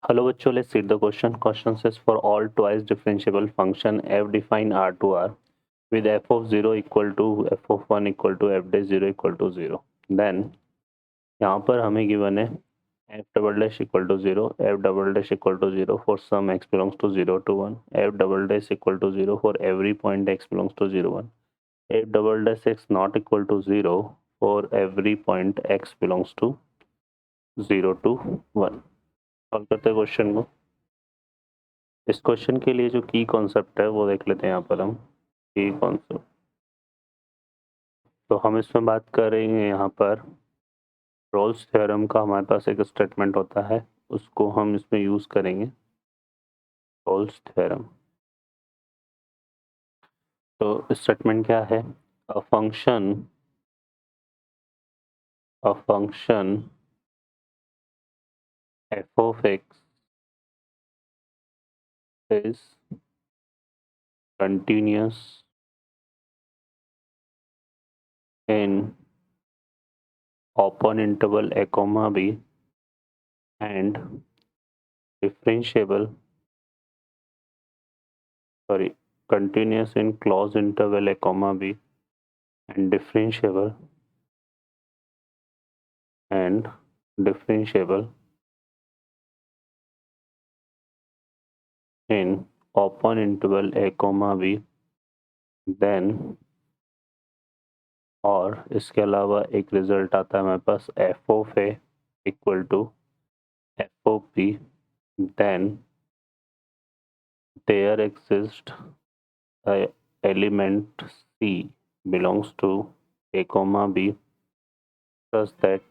Hello bachcho, let's read the question. Question says for all twice differentiable function f define R to R with f of 0 equal to f of 1 equal to f dash 0 equal to 0. Then यहाँ पर हमें given है f double dash equal to 0, f double dash equal to 0 for some x belongs to 0 to 1, f double dash equal to 0 for every point x belongs to 0 1, f double dash x not equal to 0 for every point x belongs to 0 to 1. Solve करते हैं question को. इस question के लिए जो की concept है वो देख लेते हैं यहाँ पर हम. की कॉन्सेप्ट तो हम इसमें बात करेंगे यहाँ पर रोल्स थ्योरम का. हमारे पास एक स्टेटमेंट होता है, उसको हम इसमें यूज़ करेंगे, रोल्स थ्योरम. तो स्टेटमेंट क्या है? A function f of x is continuous in open interval a comma b and continuous in closed interval a comma b and differentiable in open interval a comma b then, और इसके अलावा एक result आता है हमारे पास f of a equal to f of b then there exists a element c belongs to a comma b such that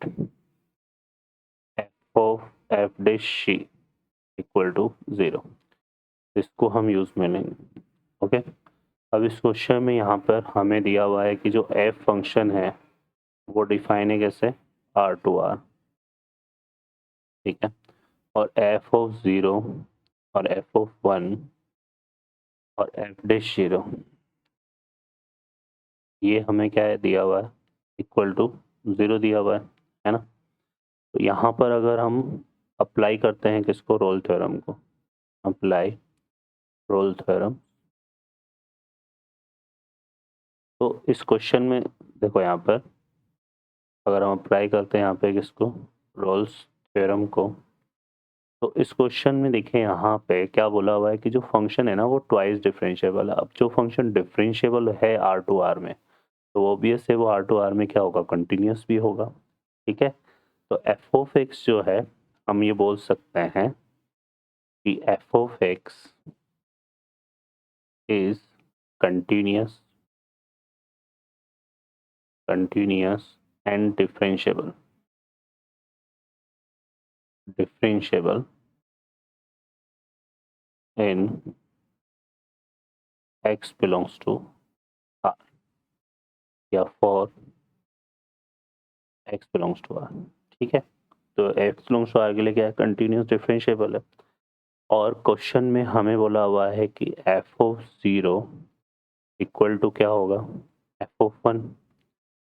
f of f dash c equal to 0. इसको हम यूज़ में लेंगे. ओके. अब इस क्वेश्चन में यहाँ पर हमें दिया हुआ है कि जो f फंक्शन है वो डिफाइन है कैसे? R to R. ठीक है. और f ऑफ 0 और f ऑफ 1 और f डैश 0 ये हमें क्या है दिया हुआ है? इक्वल टू 0 दिया हुआ है ना. तो यहाँ पर अगर हम अप्लाई करते हैं किसको? रोल थ्योरम को. Apply Rolle theorem. तो इस क्वेश्चन में देखो यहाँ पर अगर हम अप्लाई करते हैं यहाँ पे किसको? रोल्स थ्योरम को. तो इस क्वेश्चन में देखें यहाँ पे क्या बोला हुआ है कि जो फंक्शन है ना वो ट्वाइस डिफरेंशिएबल है. अब जो फंक्शन डिफरेंशिएबल है आर टू आर में तो ऑब्वियस है वो आर टू आर में क्या होगा? कंटिन्यूस भी होगा. ठीक है. तो एफ ऑफ एक्स जो है हम ये बोल सकते हैं कि F of x is continuous and differentiable in x belongs to R या for x belongs to R. ठीक है. तो x belongs to R के लिए क्या है? कंटिन्यूस डिफरेंशिएबल है. और क्वेश्चन में हमें बोला हुआ है कि f ऑफ 0 इक्वल टू क्या होगा? f of 1.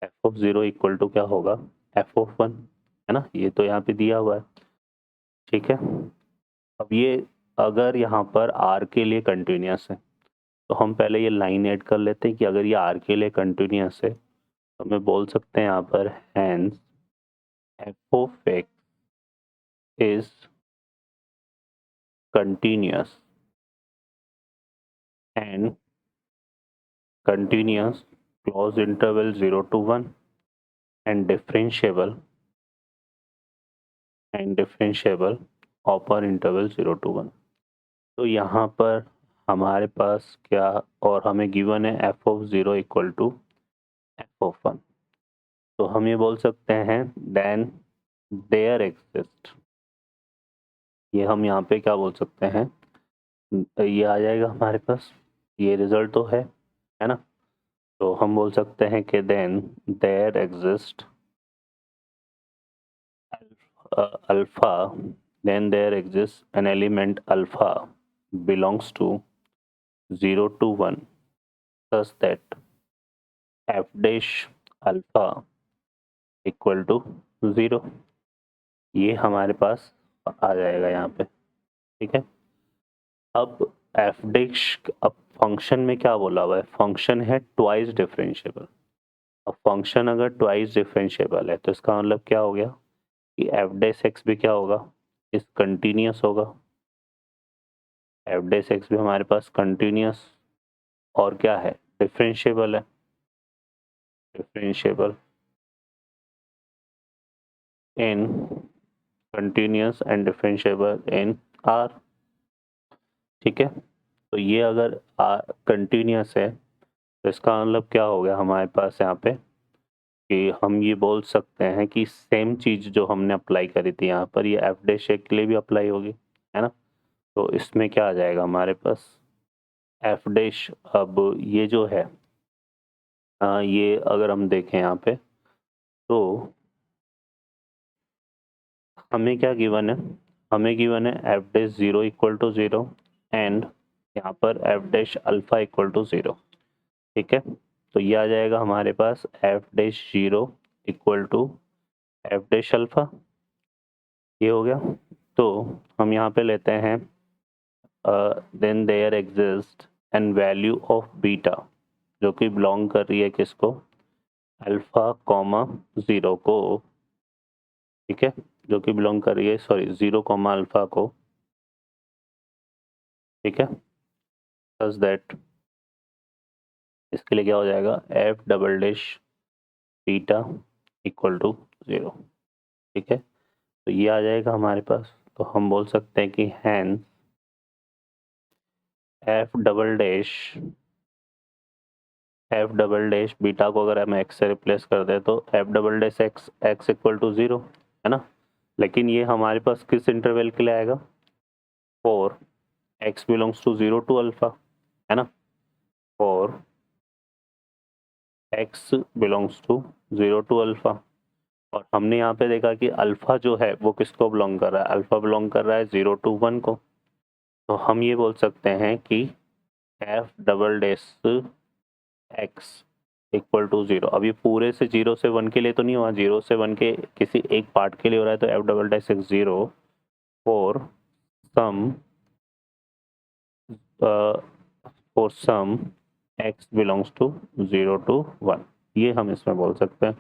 f of 0 equal to क्या होगा? f ऑफ 1 है ना. ये तो यहाँ पे दिया हुआ है. ठीक है. अब ये अगर यहाँ पर R के लिए कंटिन्यूस है तो हम पहले ये लाइन ऐड कर लेते हैं कि अगर ये R के लिए कंटिन्यूस है तो मैं बोल सकते हैं यहाँ पर hence f of x is continuous and continuous closed interval 0 to 1 and differentiable open interval 0 to 1. तो यहाँ पर हमारे पास क्या और हमें गिवन है f of 0 equal to f of 1. तो हम ये बोल सकते हैं then there exist, ये हम यहाँ पे क्या बोल सकते हैं? ये आ जाएगा हमारे पास, ये रिजल्ट तो है ना. तो हम बोल सकते हैं कि then there exist alpha, then there exists an element alpha belongs to 0 to 1 such that f dash alpha equal to 0. ये हमारे पास आ जाएगा यहाँ पे. ठीक है। अब एफ डैश, अब फंक्शन में क्या बोला हुआ है, फंक्शन है ट्वाइस डिफरेंशिएबल। अब फंक्शन अगर ट्वाइस डिफरेंशिएबल है तो इसका मतलब क्या हो गया कि एफ डैश एक्स भी क्या होगा, इस कंटिन्यूस होगा। एफ डैश एक्स भी हमारे पास कंटिन्यूस और क्या है, डिफरेंशिएबल है, differentiable in continuous and differentiable in are. ठीक है, तो ये अगर कंटिन्यूस है तो इसका मतलब क्या हो गया हमारे पास यहाँ पे कि हम ये बोल सकते हैं कि सेम चीज़ जो हमने अप्लाई करी थी यहाँ पर, ये एफ डैश के लिए भी अप्लाई होगी, है ना। तो इसमें क्या आ जाएगा हमारे पास एफ डैश। अब ये जो है ये अगर हम देखें यहाँ पे तो हमें क्या गिवन है, हमें गिवन है f dash 0 equal to 0 and यहाँ पर f dash alpha equal to 0। ठीक है, तो ये आ जाएगा हमारे पास f dash 0 equal to f dash alpha, ये हो गया। तो हम यहाँ पे लेते हैं then there exist an value of beta जो कि बिलोंग कर रही है किसको, अल्फा कॉमा 0 को। ठीक है, जो कि बिलोंग कर रही है, सॉरी 0 कॉमा अल्फा को। ठीक है, सच दैट इसके लिए क्या हो जाएगा, F double dash beta equal to 0। ठीक है, तो ये आ जाएगा हमारे पास। तो हम बोल सकते हैं कि hence F double dash beta को अगर हम एक्स से रिप्लेस कर दें तो F double dash X X equal to 0, है ना। लेकिन ये हमारे पास किस इंटरवल के लिए आएगा, for X belongs to 0 to alpha, है ना, for X belongs to 0 to alpha. और हमने यहाँ पे देखा कि अल्फा जो है वो किसको बिलोंग कर रहा है, अल्फा बिलोंग कर रहा है 0 टू 1 को। तो हम ये बोल सकते हैं कि F double dash X equal to 0। अब ये पूरे से 0 से 1 के लिए तो नहीं हुआ, 0 से 1 के किसी एक पार्ट के लिए हो रहा है। तो F double dash X 0 for some for some X belongs to 0 to 1, ये हम इसमें बोल सकते हैं।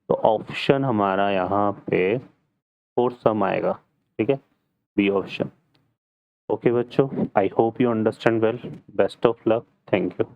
तो ऑप्शन हमारा यहाँ पे फॉर सम आएगा। ठीक है, बी ऑप्शन। ओके बच्चों, I hope you understand well, best of luck, thank you.